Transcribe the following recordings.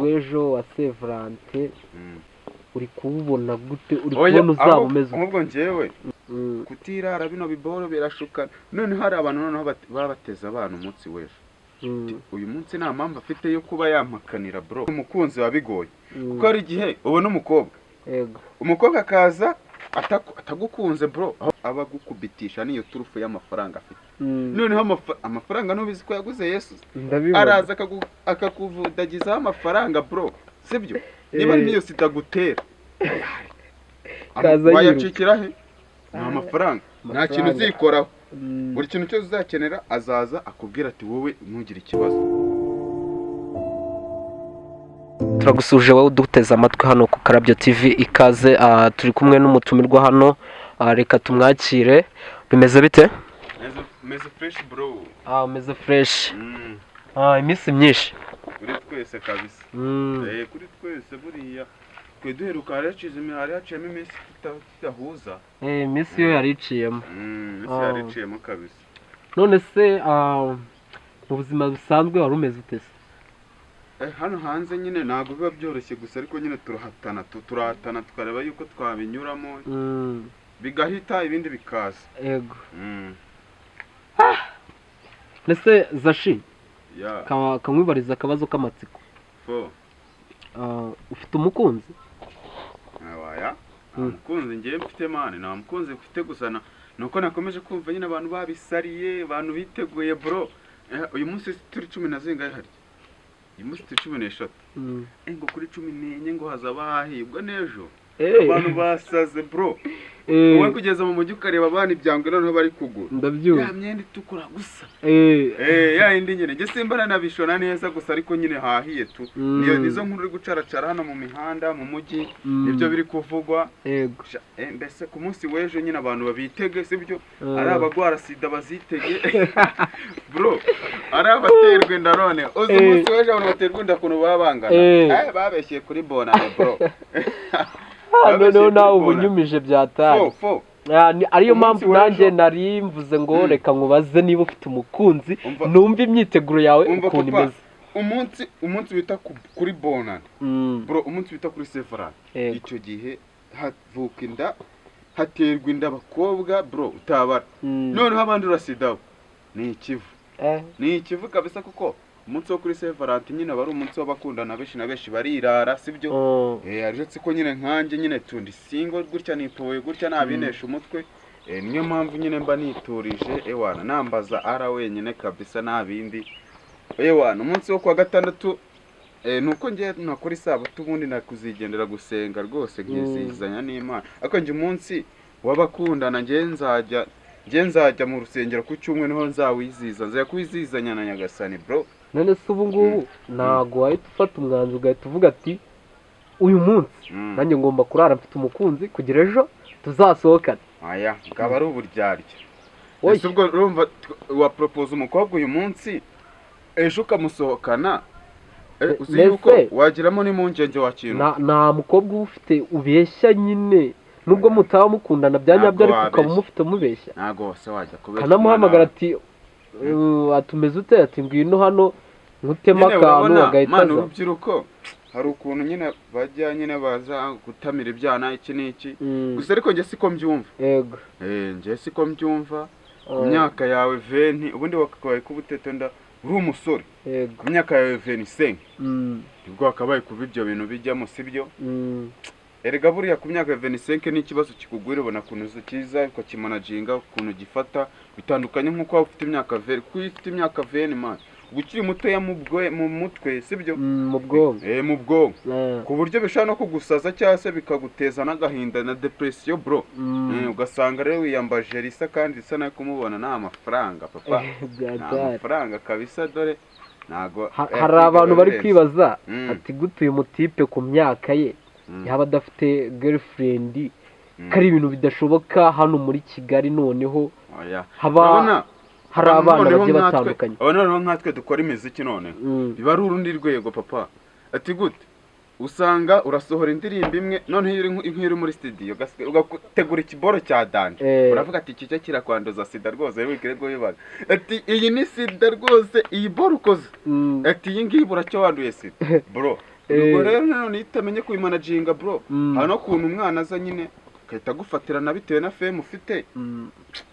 w'ejo wa Sevrante uri kuwubona gute uri Oya, kubona uzaba umeze ahubwo njyewe kutirara bino biboro birashukana none hari abantu noneho baba bateza abana umunsi w'ejo uyu munsi nta mpamvu afite yo kuba yampakanira bro umukunzi wabigoye kuko hari igihe ubona umukobwa umukobwa akaza atagukunze bro aba gukubitisha niyo turufu y'amafaranga afite noneho amafaranga nubizi ko yaguze Yesu araza akakuvudagizaho amafaranga bro sibyo niba niyo sitagutera wayacikira he nta mafaranga nta kintu uzikoraho buri kintu cyose uzakenera azaza akubwira ati wowe ntugire ikibazo. turagusuje wowe uduteze amatwi hano ku Karabyo TV ikaze turi kumwe n'umutumirwa hano reka tumwakire bimeze bite meze fresh bro meze fresh iminsi myinshi kuri twese kabisa kuri twese buriya twe duheruka haraciyemo iminsi tudahuza iminsi yo yariciyemo yariciyemo kabisa. none se mu buzima busanzwe wari umeze ute se? Hano hanze nyine ntabwo biba byoroshye gusa ariko nyine turahatana tukareba yuko twabinyuramo bigahita ibindi bikaza. Yego. Nese Zashi kamwibariza akabazo k'amatsiko. Ufite umukunzi? Waya umukunzi ngiye mfite mane nta mukunzi mfite gusana nuko nakomeje kumva nyine abantu babisariye abantu biteguye bro. Uyu munsi turi 10 na zingahe hari uyu munsi turi 14 ngo kuri 14 ngo hazaba hahibwa n'ejo abantu basaze bro. Wowe kugeza mu mujyi ukareba abana ibyangwe noneho bari kugura ndabyumva ya myenda itukura gusa ya indi nyine nge simbara nabishona neza gusa ariko nyine hahiye tu nizo nkuru uri gucaracara hano mu mihanda mu mujyi nibyo biri kuvugwa. Mbese ku munsi w'ejo nyine abantu babitege sibyo ari abagwara sida bazitege bro ari abaterwe ndarone uzi umunsi w'ejo abantu baterwa inda kuntu babangana babeshye kuri bonane bro. None nawe ubunyumije byataye ariyo mpamvu nanjye nari mvuze ngo reka nkubaze niba ufite umukunzi numva imyiteguro yawe ukuntu imeze. umunsi bita kuri bonane bro umunsi bita kuri Sevrante icyo gihe havuka inda haterwa inda abakobwa bro utabara noneho abandi urasidaho ni ikivu kabisa kuko umunsi wo kuri Sevrante nyine bari umunsi w'abakundana benshi na benshi barirara sibyo aretse ko nyine nkanjye nyine tundi singo gutya nitoye gutya nabinesha umutwe niyo mpamvu nyine mba niturije ewana nambaza ara wenyine kabisa nabindi ewana umunsi wo kwa gatandatu nuko ngiye nakora isabato ubundi nakuzigendera gusenga rwose nkizizanya n'Imana ariko nje umunsi w'abakundana nge nzajya mu rusengero ku cyumwe niho nzawiziza nzaya kwizizanya na Nyagasani bro. None se ubu ngubu ntago wahita ufata umwanzuro ugahita uvuga ati uyu munsi nanjye ngomba kurara mfite umukunzi kugira ejo tuzasohokane? Aya ukaba ari uburyarya ese ubwo urumva wa propose umukobwa uyu munsi ejo ukamusohokana uzi yuko wagiramo n'impungenge wa kintu nta mukobwa ufite ubeshya nyine nubwo mutaba mukundana byanyabyo ariko ukaba umufite mubeshya ntago wose wajya kubeshya kanamuhamagara ati atumeze ute ati ngwino hano nkutema akantu agahita aza. Urubyiruko hari ukuntu nyine bajya nyine baza gutamira ibyana iki n'iki gusa ariko nge siko mbyumva. Yego nge siko mbyumva ku myaka yawe 20 ubundi wakabaye kubutete nda uri umusore ku myaka yawe 25 ubwo wakabaye kuba ibyo bintu bijyamo sibyo. Erega buriya ku myaka 25 n'ikibazo kikugwira ubona kuntu kiza ko kimanaginga kuntu gifata bitandukanye nkuko ufite imyaka 20 kwifite imyaka 20 man ukiri muto ya mu mutwe sibyo mu bwonko mu bwonko ku buryo bishaka no kugusaza cyase bikaguteza n'agahinda na depression bro. Ugasanga rero wiyambaje risa kandi risa na kumubona nta mafaranga papa nta mafaranga kabisa dore nago hari abantu bari kwibaza ati gutuye umutipe ku myaka ye yaba adafite girlfriend kari ibintu bidashoboka hano muri Kigali noneho haba hari abana bagiye batandukanye noneho nkatwe dukora imiziki none biba ari urundi rwego papa ati gute usanga urasohora indirimbo imwe none iri muri studio ugategura ikiboro cya danje uravuga ati iki cyo kirakwanduza sida rwose wikire rwo bibaga ati iyi ni sida rwose iyi boro ukoze ati iyi ngiyi buracyo wanduye sida bro ubwo rero none itamenye kubimanaginga bro hari no kuntu umwana aza nyine akahita agufatirana bitewe na fame ufite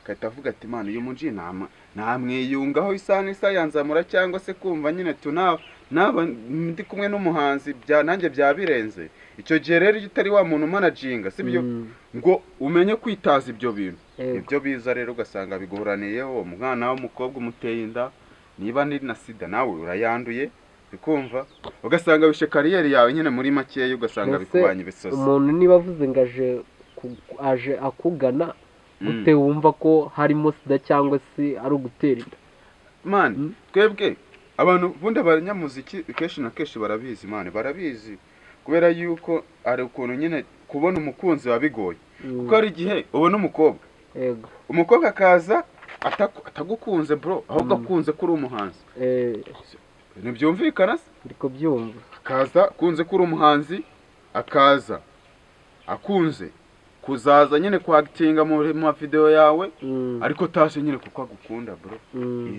akahita avuga ati man uyu muji namwiyungaho isa yanzamura cyangwa se kumva nyine naba ndi kumwe n'umuhanzi nanjye byabirenze icyo gihe rero utari wa muntu managinga sibyo ngo umenye kwitaza ibyo bintu ibyo biza rero ugasanga bigoraniyeho umwana w'umukobwa umuteye inda niba ni na sida nawe urayanduye bikumva ugasanga bishe kariyeri yawe nyine muri makeya ugasanga bikubanye ibisozi umuntu niba avuze ngo aje akugana gute wumva ko harimo sida cyangwa se ari ugutera inda man twebwe abantu bundi abanyamuziki kenshi na kenshi barabizi man barabizi kubera yuko ari ukuntu nyine kubona umukunzi wabigoye kuko hari igihe ubona umukobwa umukobwa akaza atagukunze bro ahubwo akunze kuri umuhanzi ntibyumvikana se ndiko byumva akaza akunze kuri umuhanzi akaza akunze kuzaza nyine kwagitinga mu video yawe ariko tashe nyine kuko agukunda bro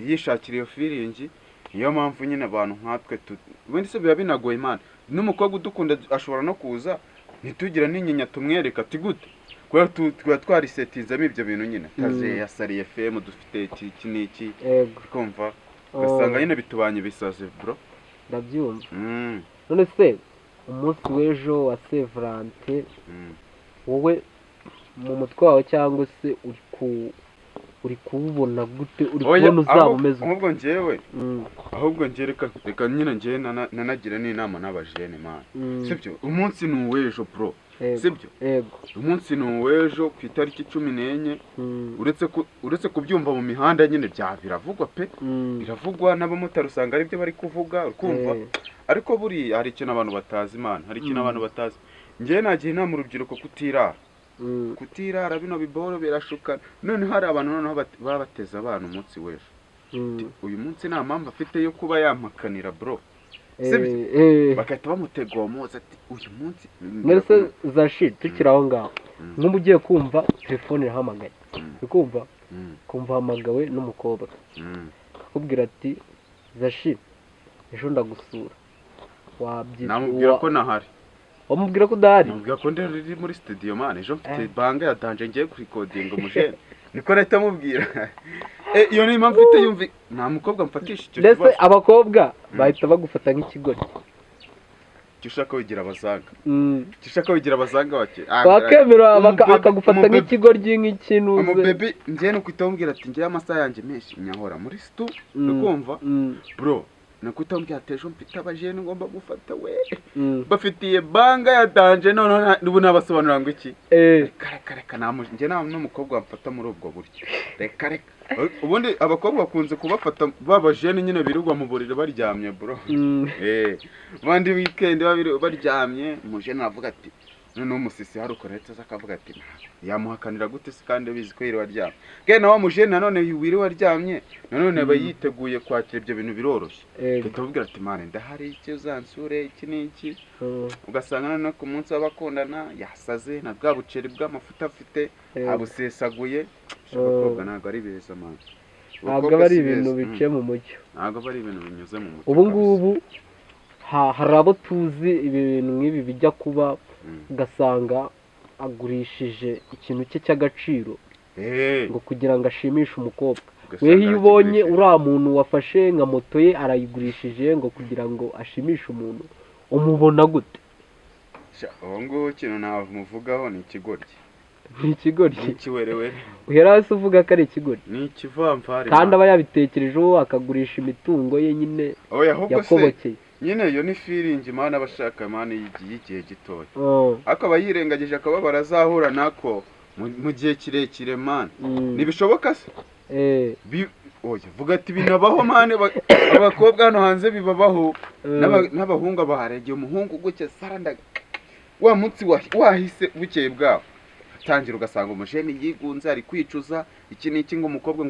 yishakira iyo feeling niyo mpamvu nyine abantu nkatwe ubundi se biba binagoye man n'umukobwa udukunda ashobora no kuza ntitugira n'inyinya tumwereka ati gute kubera tuba twarisetinzamo ibyo bintu nyine kaze yasariye FM dufite iki n'iki kumva ugasanga nyine bitubanye bisaze bro ndabyumva none se umunsi w'ejo wa Saint Valentin wowe mu mutwe wawe cyangwa se uri kuwubona gute uri kubona uzaba umeze ahubwo njyewe ahubwo njye reka nyine njye nanagira n'inama n'abajene man sibyo umunsi ni uw'ejo bro sibyo umunsi ni uw'ejo ku itariki 14 uretse kubyumva mu mihanda nyine biravugwa pe biravugwa n'abamotari usanga ari byo bari kuvuga ukumva ariko buri hari ikintu abantu batazi man hari ikintu abantu batazi njye nagiye inama urubyiruko kutirara bino biboro birashukana none hari abantu noneho baba bateze abantu umunsi w'ejo uyu munsi nta mpamvu afite yo kuba yamakanira bro bagahita bamutega uwo munsi ati uyu munsi mbese zashi tukiri aho ngaho nk'ubu ugiye kumva telefone irahamagaye ukumva kumva hamagawe n'umukobwa akubwira ati zashi ejo ndagusura namubwira ko nahari wamubwira ko udahari namubwira ko ndi muri studio man ejo mfite banga ya danje ngiye kurikodinga umujene niko leta mubwira iyo ni impamvu ite yumvi nta mukobwa mfatisha icyo kibazo ndetse abakobwa bahita bagufata nk'ikigori cyushaka wigira abazanga cyushaka wigira abazanga wake bakemera akagufata nk'ikigori nk'ikintu umu baby ngiye no kwitambwira ati ngiye amasaha yanjye menshi nyahora muri stu ukumva bro nakutamubwira ati ejo mfite abajene ngomba gufata we bafitiye banga ya danje none ubu nabasobanura ngo iki reka njye n'umukobwa wamfata muri ubwo buryo reka ubundi abakobwa bakunze kubafata babajene nyine birirwa mu buriri baryamye bro bandi weekend baryamye umujene avuga ati none umusisi hari ukoretse akavuga ati yamuhakanira gute se kandi bizi ko yiriwe aryamye kandi nawe umujene nanone wiriwe aryamye nanone aba yiteguye kwakira ibyo bintu biroroshye tukabwira ati mane ndahari icyo uzansure iki n'iki ugasanga none ku munsi w'abakundana yasaze na bwa buceri bw'amafuta afite abusesaguye abakobwa ntabwo ari beza mane ntabwo ari ibintu biciye mu mucyo ntabwo ari ibintu binyuze mu mucyo ubu ngubu hari abo tuzi ibintu nk'ibi bijya kuba ugasanga agurishije ikintu cye cy'agaciro ngo kugira ngo ashimishe umukobwa weho iyo ubonye uriya muntu wafashe nka moto ye arayigurishije ngo kugira ngo ashimishe umuntu umubona gute ubu ngubu ikintu namuvugaho ni ikigoryi ni ikigoryi ni ikiwerewere uhera hasi uvuga ko ari ikigoryi ni ikivamvari kandi aba yabitekerejeho akagurisha imitungo ye nyine yakobokeye nyine iyo ni feeling imana abashaka imana y'igihe gitoya akaba yirengagije akaba barazahura nako mu gihe kirekire man nibishoboka se vuga ati binabaho mane abakobwa hano hanze bibabaho n'abahungu baharegeye umuhungu gutya sarandaga wa munsi wahise bukeye bwawe tangira ugasanga umujene yigunze ari kwicuza iki n'iki ngo umukobwa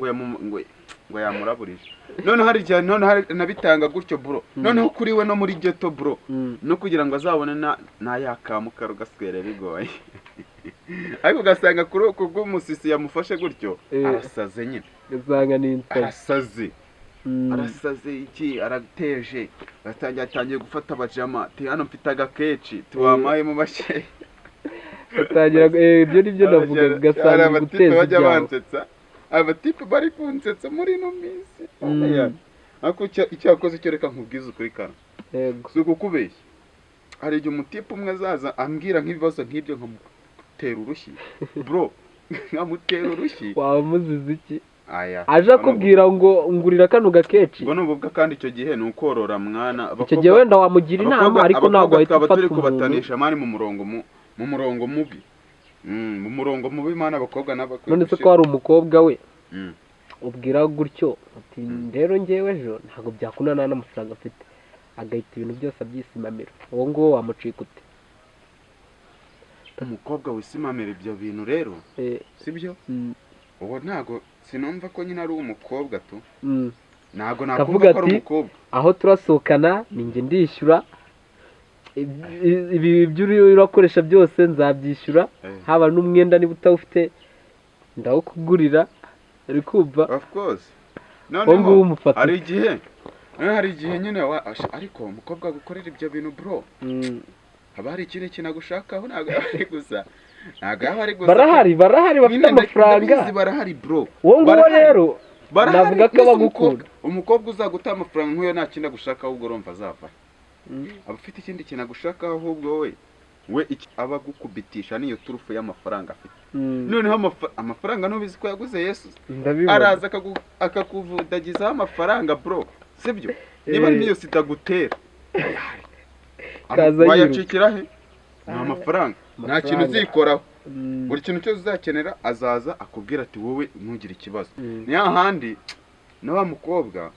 ngo yamuraburije none hari cyane none hari nabitanga gutyo bro noneho kuri we no muri ghetto bro no kugira ngo azabone na yakamukaro gaswere bigoye ariko ugasanga kuri ubwo umusisi yamufashe gutyo arasaze nyine ugasanga ni arasaze arasaze iki arateje atangiye gufata abajama hano mfite agakeci tuwamaye mu mashe atangira ibyo nibyo navuga gasanga guteza bajya bansetsa abatipe bari kunsetsa muri no minsi ako icyakoze cyo reka nkubwiza ukuri kana yego suko kubeshya hari igihe umutipe umwe azaza ambwira nk'ibibazo nk'ibyo nkamutera urushyi bro nkamutera urushyi wamuzize iki aya aje akubwira ngo ngurira kano gakeci ngo nubwo kandi icyo gihe ni ukorora mwana icyo gihe wenda wamugira inama ariko ntabwo ahita ufata umuntu kubatanisha mani mu murongo mubi mu murongo mubi mana abakobwa n'abakobwa none se ko hari umukobwa we ubwira gutyo ati rero ngewe ejo ntabwo byakundana n'amafaranga afite agahita ibintu byose abyisimamira uwo nguwo wamucika ute umukobwa wisimamira ibyo bintu rero sibyo uwo ntago sinumva ko nyine ari umukobwa tu ntago nakuvuga ko ari umukobwa aho turasohokana ninjye ndishyura ibi ibyo urakoresha byose nzabyishyura haba n'umwenda niba utawufite ndawukugurira ari kumva of course noneho hari igihe nyine ariko umukobwa gukorera ibyo bintu bro haba hari ikindi kintu agushakaho ntabwo ari gusa barahari bafite amafaranga barahari bro uwo nguwo rero navuga ko abagukunda umukobwa uzaguta amafaranga nk'uyo nta kindi agushaka ahubwo urumva azava aba afite ikindi kintu agushakaho ahubwo we aba agukubitisha niyo turufu y'amafaranga afite noneho amafaranga ntubizi ko yaguze Yesu araza akakuvudagizaho amafaranga bro sibyo niba niyo sitagutera wayacikira he nta mafaranga nta kintu uzikoraho buri kintu cyose uzakenera azaza akubwira ati wowe ntugire ikibazo ni hahandi na wa mukobwa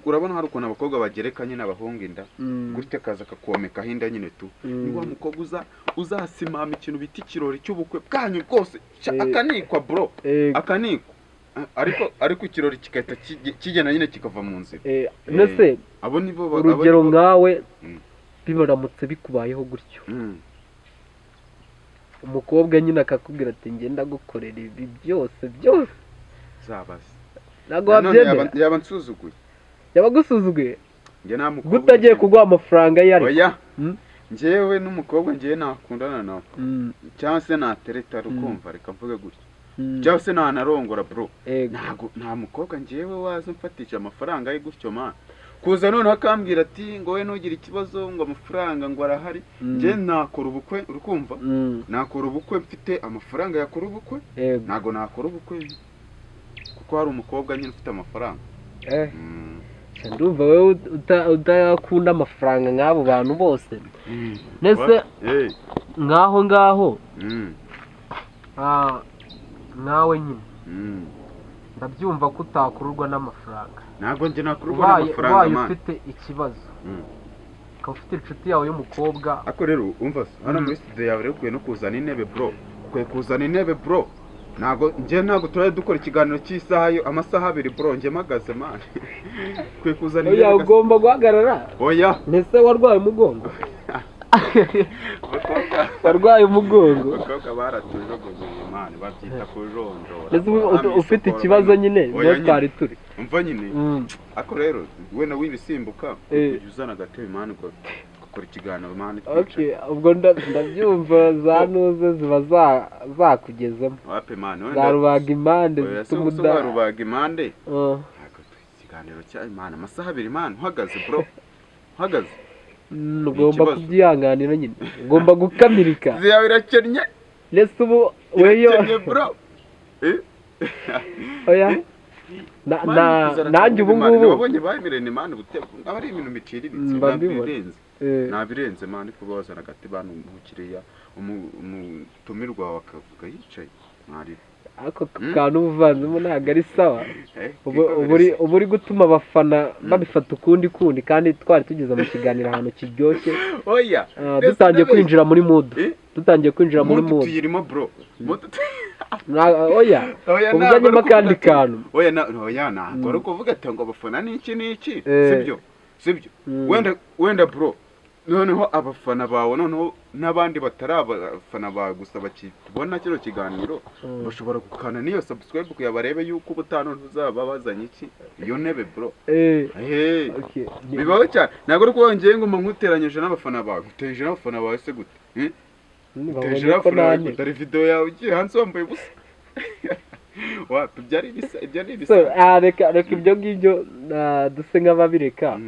urabona hari ukuntu abakobwa bagereka nyine abahunga inda gutya akaza akakomekaho inda nyine tu ni wa mukobwa uzasimama ikintu bita ikirori cy'ubukwe bwanyu rwose akanikwa bro akanikwa ariko ikirori kigahita kigena nyine kikava mu nzira nese urugero nkawe bibaramutse bikubayeho gutyo umukobwa nyine akakubwira ati ngenda gukorera ibi byose zabaze ntabwo wabyemera yaba nsuzuguye yaba agusuzuguye gutagiye kuguha amafaranga ye ari njyewe n'umukobwa njyewe nakundana nawe cyangwa se natereta rukumva reka mvuge gutya cyangwa se nanarongora bro nta mukobwa njyewe waza mfatisha amafaranga ye gutyo man kuza noneho akambwira ati ngo we ntugire ikibazo ngo amafaranga ngo arahari njye nakora ubukwe urukumva nakora ubukwe mfite amafaranga yakora ubukwe ntabwo nakora ubukwe kuko hari umukobwa nyine ufite amafaranga ndumva wowe udakunda amafaranga nk'abo bantu bose ndetse ngaho nawe nyine ndabyumva ko utakururwa n'amafaranga ntabwo njye nakururwa n'amafaranga ubaye ufite ikibazo ukaba ufite inshuti yawe y'umukobwa ariko rero umva hano muri studio yawe rero ukwiye no kuzana intebe bro ukwiye kuzana intebe bro ntabwo turajya dukora ikiganiro cy'isaha amasaha 2 bro njye mpagaze mani ukwiye kuzana intebe oya ugomba guhagarara oya mbese warwaye umugongo warwaye umugongo abakobwa baratujogoje imana babyita kujondora ufite ikibazo nyine niyo twari turi umva nyine ako rero we na wibisimbuka uzana agatebe imana gukora ikiganiro imana ubwo ndabyumva za nuze ziba zakugezemo wape mani za rubaga impande zituma rubaga impande ikiganiro cya imana amasaha 2 imana uhagaze bro uhagaze ugomba kubyihanganira nyine ugomba gukamirika ziyawe irakennye ndetse ubu weyo oya nanjye ubu ngubu wabonye bayimirene mani aba ari ibintu biciriritse nabirenze mani kuba wazana agati bantu umukiriya umutumirwa wawe akavuga yicaye mwari ako kantu ubuvanzemo ntabwo ari sawa uba uri gutuma abafana babifata ukundi kandi twari tugeze mu kiganiro ahantu kiryoshye dutangiye kwinjira muri mudu tuyirimo bro oya ubuzanyemo akandi kantu oya ntabwo ari ukuvuga ati ngo abafana n'iki sibyo wenda bro noneho abafana bawe noneho n'abandi batari abafana bawe gusa bakibona kino kiganiro bashobora gukana niyo subscribe kugira barebe yuko ubutano ntuzaba bazanye iki iyo ntebe bro bibaho cyane ntabwo ari kubongeye ngo nkuteranyije n'abafana bawe guteje n'abafana bawe se gute guteje n'abafana bawe gutari video yawe ugiye hanze wambaye ubusa wapi byari bisa ibyo ni bisa reka ibyo ngibyo duse nk'ababireka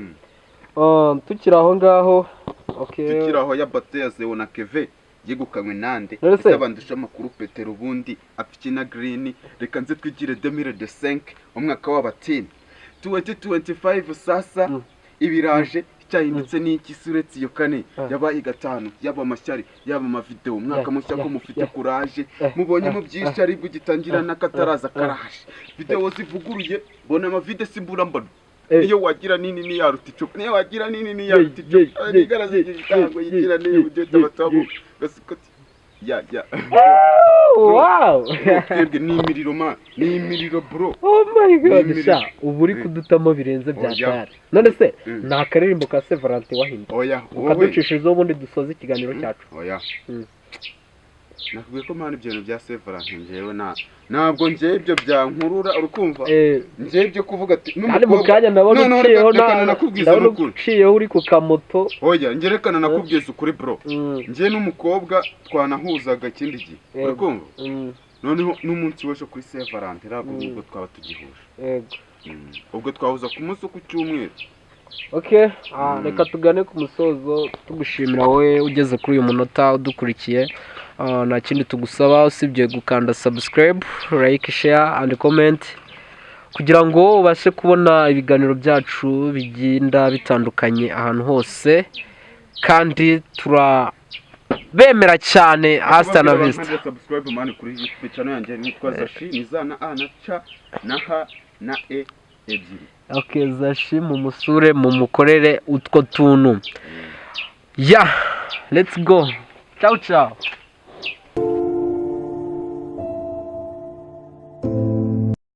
tukiri aho ngaho tukiri aho ya Bateze na Keve yegukanywe nande isabandusha amakuru Petero ubundi apfiki na Green reka nze twigire 2005 umwaka w'abatini 2025 sasa ibiraje cyahindutse n'iki suretse iyo kane yabaye gatanu yaba amashyari yaba amavideo umwaka mushya ko mufite courage mubonye mu byinshi ari gugitangira nakataraza karaje video zivuguruye bona amavideo simbura mbona iyo wagira nini ni yaruta icupa niyo wagira nini ni yaruta icupa igaraza igitango yigira niyo ugeta batabu gasikoti ya wow ni imiriro bro oh my god sha ubu uri kudutamo birenze byatari none se nta karirimbo ka Severante wahinda oya ukaducishijeho ubundi dusoza ikiganiro cyacu oya nakubwiye ko mpano ibyo bya Severante njyewe ntabwo njye ibyo byankurura urukumva njye ibyo kuvuga ati kandi mu kanya nabona uciyeho uri ku kamoto oya ngerekana nakubwiza ukuri bro njye n'umukobwa twanahuzaga ikindi gihe urukumva noneho n'umunsi w'ejo kuri Severante ntabwo ubwo twaba tugihuje ubwo twahuza ku munsi ku cyumweru okay reka tugane ku musozo tugushimira wowe ugeze kuri uyu munota udukurikiye nta kindi tugusaba usibye gukanda subscribe like share and comment kugira ngo ubashe kubona ibiganiro byacu bigenda bitandukanye ahantu hose kandi turabemera cyane hasta na vista subscribe man kuri YouTube channel yanjye nitwa Zashi nizana a na cha na ha na e ebyiri okay Zashi mu musure mu mukorere utwo tuntu let's go ciao